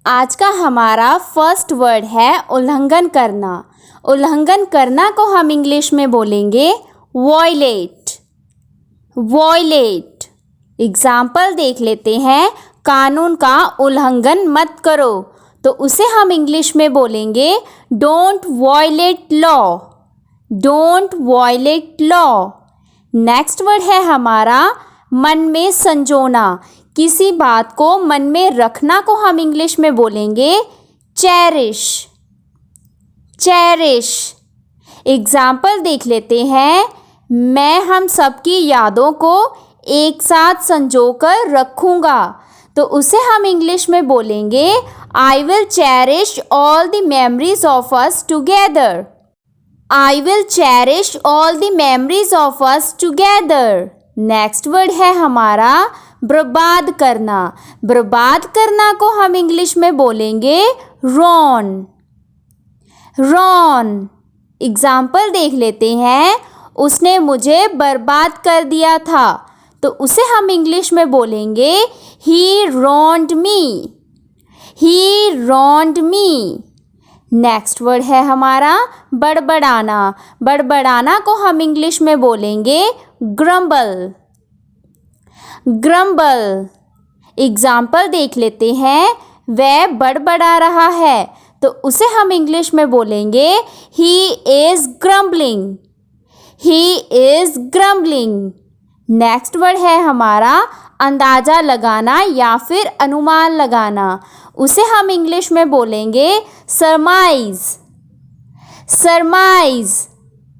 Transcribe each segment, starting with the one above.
आज का हमारा फर्स्ट वर्ड है उल्लंघन करना। उल्लंघन करना को हम इंग्लिश में बोलेंगे वॉयलेट। वॉयलेट। एग्जाम्पल देख लेते हैं। कानून का उल्लंघन मत करो, तो उसे हम इंग्लिश में बोलेंगे don't violate law. Don't violate law. Next word है हमारा मन में संजोना। किसी बात को मन में रखना को हम इंग्लिश में बोलेंगे चेरिश। चेरिश। एग्जाम्पल देख लेते हैं। मैं हम सबकी यादों को एक साथ संजोकर रखूँगा, तो उसे हम इंग्लिश में बोलेंगे I will cherish all the memories of us together. I will cherish all the memories of us together. Next word है हमारा बर्बाद करना। बर्बाद करना को हम इंग्लिश में बोलेंगे रॉन। रॉन। एग्जाम्पल देख लेते हैं। उसने मुझे बर्बाद कर दिया था, तो उसे हम इंग्लिश में बोलेंगे ही रॉन्ड मी। ही रॉन्ड मी। नेक्स्ट वर्ड है हमारा बड़बड़ाना। बड़बड़ाना को हम इंग्लिश में बोलेंगे ग्रम्बल। ग्रम्बल। एग्जाम्पल देख लेते हैं। वह बड़बड़ा रहा है, तो उसे हम इंग्लिश में बोलेंगे he is grumbling. He is grumbling. Next word है हमारा अंदाज़ा लगाना या फिर अनुमान लगाना। उसे हम इंग्लिश में बोलेंगे सरमाइज। सरमाइज।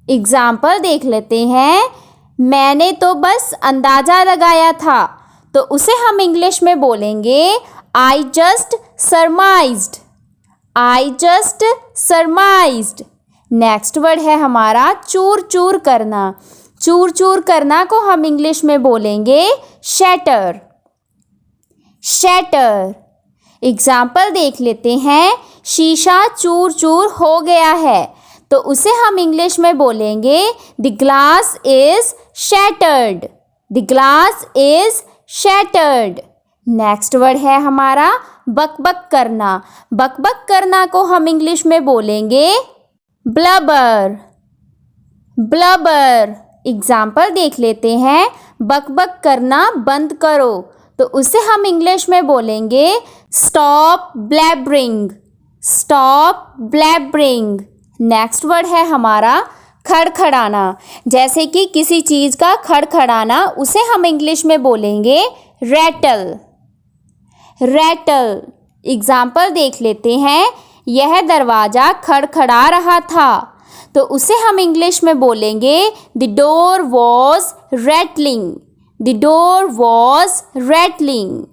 एग्जाम्पल देख लेते हैं। मैंने तो बस अंदाज़ा लगाया था, तो उसे हम इंग्लिश में बोलेंगे I just surmised. I just surmised. Next word है हमारा चूर चूर करना। चूर चूर करना को हम इंग्लिश में बोलेंगे शैटर। शैटर। एग्जाम्पल देख लेते हैं। शीशा चूर चूर हो गया है, तो उसे हम इंग्लिश में बोलेंगे the glass is shattered. The glass is shattered. Next word है हमारा बकबक करना। बकबक करना को हम इंग्लिश में बोलेंगे ब्लबर। ब्लबर। एग्जाम्पल देख लेते हैं। बकबक करना बंद करो, तो उसे हम इंग्लिश में बोलेंगे stop blabbering. Stop blabbering. Next word है हमारा खड़खड़ाना। जैसे कि किसी चीज़ का खड़खड़ाना, उसे हम इंग्लिश में बोलेंगे रैटल। रैटल। एग्जाम्पल देख लेते हैं। यह दरवाज़ा खड़खड़ा रहा था, तो उसे हम इंग्लिश में बोलेंगे the door was rattling. The door was rattling.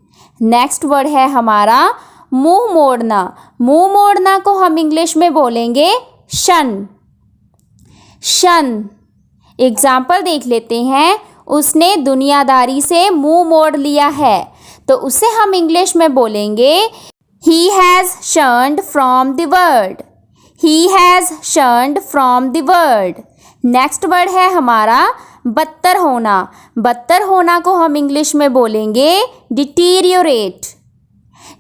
Next word है हमारा मुंह मोड़ना। मुंह मोड़ना को हम इंग्लिश में बोलेंगे शन। शन। एग्जाम्पल देख लेते हैं। उसने दुनियादारी से मुंह मोड़ लिया है, तो उसे हम इंग्लिश में बोलेंगे he has shunned from the world. He has shunned from the world. Next word है हमारा बदतर होना। बदतर होना को हम इंग्लिश में बोलेंगे डिटीरियोरेट।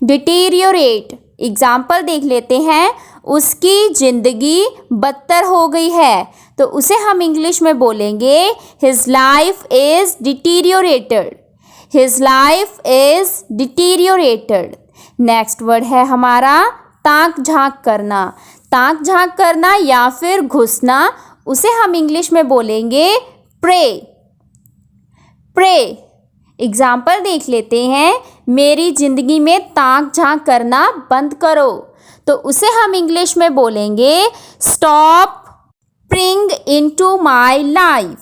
डिटीरियोरेट। एग्जाम्पल देख लेते हैं। उसकी ज़िंदगी बदतर हो गई है, तो उसे हम इंग्लिश में बोलेंगे his life is deteriorated. His life is deteriorated. Next word है हमारा ताक झांक करना। ताक झांक करना या फिर घुसना, उसे हम इंग्लिश में बोलेंगे प्रे। प्रे। एग्जाम्पल देख लेते हैं। मेरी ज़िंदगी में ताक झांक करना बंद करो, तो उसे हम इंग्लिश में बोलेंगे stop prying into my life.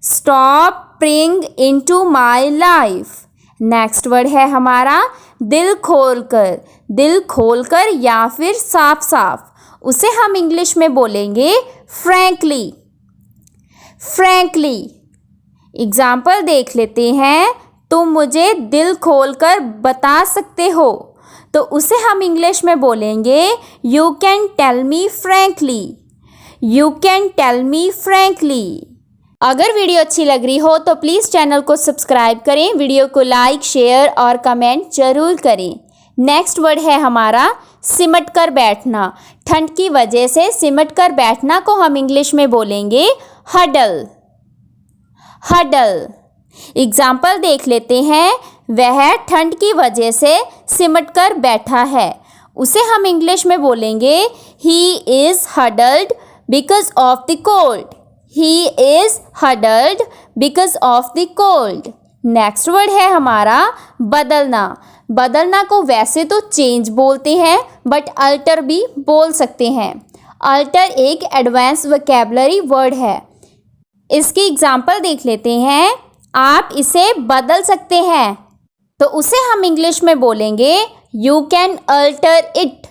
Stop prying into my life. Next word है हमारा दिल खोलकर। दिल खोलकर या फिर साफ साफ, उसे हम इंग्लिश में बोलेंगे फ्रैंकली। फ्रैंकली। एग्जाम्पल देख लेते हैं। तुम मुझे दिल खोलकर बता सकते हो, तो उसे हम इंग्लिश में बोलेंगे you can tell me frankly. You can tell me frankly. अगर वीडियो अच्छी लग रही हो तो प्लीज़ चैनल को सब्सक्राइब करें, वीडियो को लाइक शेयर और कमेंट ज़रूर करें। नेक्स्ट वर्ड है हमारा सिमट कर बैठना। ठंड की वजह से सिमट कर बैठना को हम इंग्लिश में बोलेंगे हडल। हडल। एग्जाम्पल देख लेते हैं। वह ठंड की वजह से सिमट कर बैठा है, उसे हम इंग्लिश में बोलेंगे he is huddled because of the cold. He is huddled because of the cold. Next word है हमारा बदलना। बदलना को वैसे तो चेंज बोलते हैं बट अल्टर भी बोल सकते हैं। अल्टर एक एडवांस वोकैबुलरी वर्ड है। इसकी एग्जाम्पल देख लेते हैं। आप इसे बदल सकते हैं, तो उसे हम इंग्लिश में बोलेंगे you can alter it.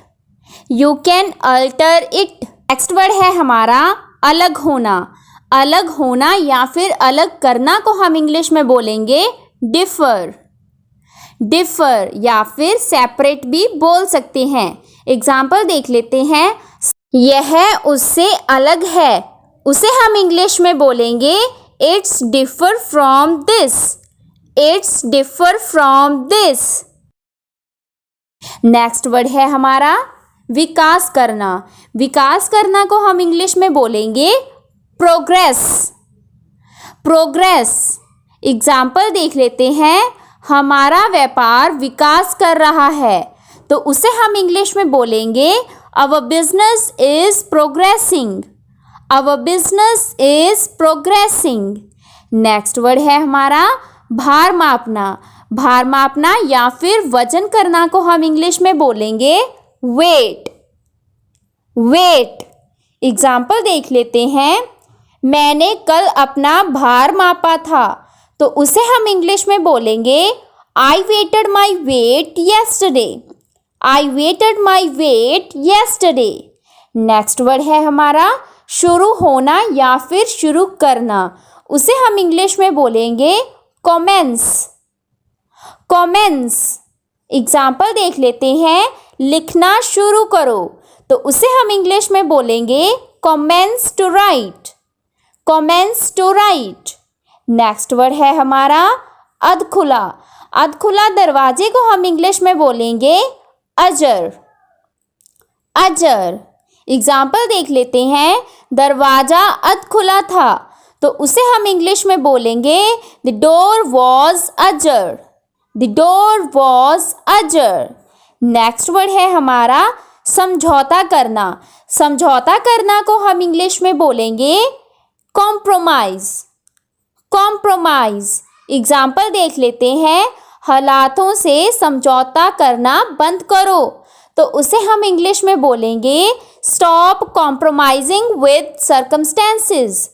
You can alter it. Next word है हमारा अलग होना। अलग होना या फिर अलग करना को हम इंग्लिश में बोलेंगे डिफर। डिफर या फिर सेपरेट भी बोल सकते हैं। एग्जाम्पल देख लेते हैं। यह उससे अलग है, उसे हम इंग्लिश में बोलेंगे it's differ from this. It's differ from this. Next word है हमारा विकास करना। विकास करना को हम इंग्लिश में बोलेंगे प्रोग्रेस। प्रोग्रेस। एग्जाम्पल देख लेते हैं। हमारा व्यापार विकास कर रहा है, तो उसे हम इंग्लिश में बोलेंगे our business is progressing. Our business is progressing. Next word है हमारा भार मापना। भार मापना या फिर वजन करना को हम इंग्लिश में बोलेंगे वेट। वेट। एग्जाम्पल देख लेते हैं। मैंने कल अपना भार मापा था, तो उसे हम इंग्लिश में बोलेंगे I waited my weight yesterday. I waited my weight yesterday. Next word है हमारा शुरू होना या फिर शुरू करना, उसे हम इंग्लिश में बोलेंगे कॉमेंस। कॉमेंस। एग्जाम्पल देख लेते हैं। लिखना शुरू करो, तो उसे हम इंग्लिश में बोलेंगे commence to write. Commence to write. Next word है हमारा अधखुला। अधखुला दरवाजे को हम इंग्लिश में बोलेंगे अजर। अजर। एग्जाम्पल देख लेते हैं। दरवाजा अधखुला था, तो उसे हम इंग्लिश में बोलेंगे द डोर वॉज अजर। द डोर वॉज अजर। नेक्स्ट वर्ड है हमारा समझौता करना। समझौता करना को हम इंग्लिश में बोलेंगे कॉम्प्रोमाइज। कॉम्प्रोमाइज। एग्जाम्पल देख लेते हैं। हालातों से समझौता करना बंद करो, तो उसे हम इंग्लिश में बोलेंगे stop compromising with circumstances.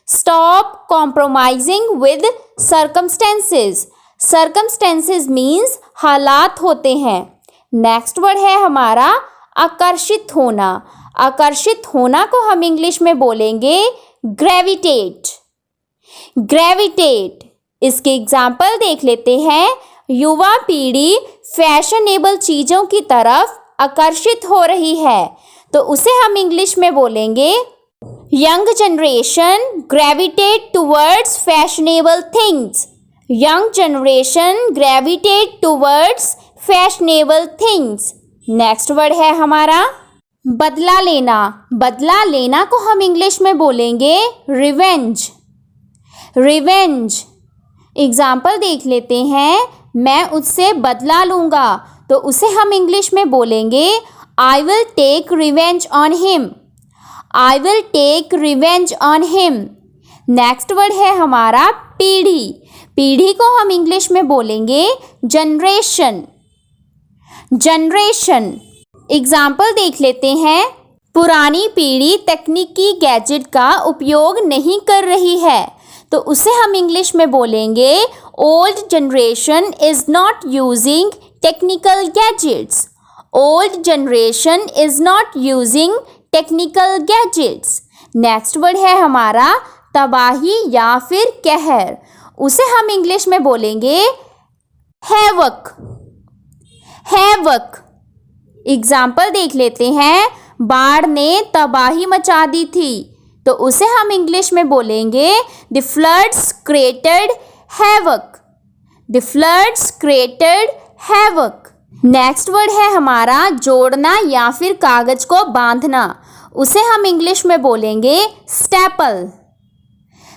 Stop compromising with circumstances. Circumstances means हालात होते हैं। नेक्स्ट वर्ड है हमारा आकर्षित होना। आकर्षित होना को हम इंग्लिश में बोलेंगे ग्रेविटेट। ग्रेविटेट। इसके एग्जाम्पल देख लेते हैं। युवा पीढ़ी फैशनेबल चीज़ों की तरफ आकर्षित हो रही है, तो उसे हम इंग्लिश में बोलेंगे young generation gravitate towards fashionable things. Young generation gravitate towards fashionable things. Next word है हमारा बदला लेना। बदला लेना को हम इंग्लिश में बोलेंगे रिवेंज। रिवेंज। एग्जाम्पल देख लेते हैं। मैं उससे बदला लूँगा, तो उसे हम इंग्लिश में बोलेंगे I will take revenge on him. I will take revenge on him. Next word है हमारा पीढ़ी। पीढ़ी को हम इंग्लिश में बोलेंगे जनरेशन। जनरेशन। एग्जाम्पल देख लेते हैं। पुरानी पीढ़ी तकनीकी गैजेट का उपयोग नहीं कर रही है, तो उसे हम इंग्लिश में बोलेंगे old generation is not using technical gadgets. Old generation is not using technical gadgets. Next word है हमारा तबाही या फिर कहर, उसे हम इंग्लिश में बोलेंगे हैवक। हैवक। एग्जाम्पल देख लेते हैं। बाढ़ ने तबाही मचा दी थी, तो उसे हम इंग्लिश में बोलेंगे the floods created havoc. The floods created havoc. Next word है हमारा जोड़ना या फिर कागज को बांधना। उसे हम इंग्लिश में बोलेंगे स्टेपल।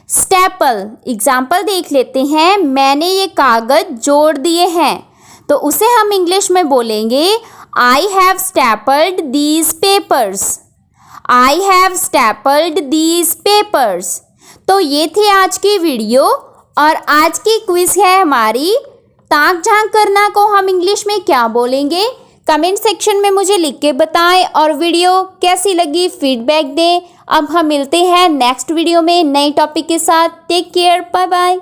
स्टेपल एग्जाम्पल देख लेते हैं। मैंने ये कागज जोड़ दिए हैं, तो उसे हम इंग्लिश में बोलेंगे I have stapled these papers. I have stapled these papers. तो ये थी आज की वीडियो और आज की क्विज है हमारी ताक झांक करना को हम इंग्लिश में क्या बोलेंगे। कमेंट सेक्शन में मुझे लिख के बताएं और वीडियो कैसी लगी फीडबैक दें। अब हम मिलते हैं नेक्स्ट वीडियो में नए टॉपिक के साथ। Take care, bye bye.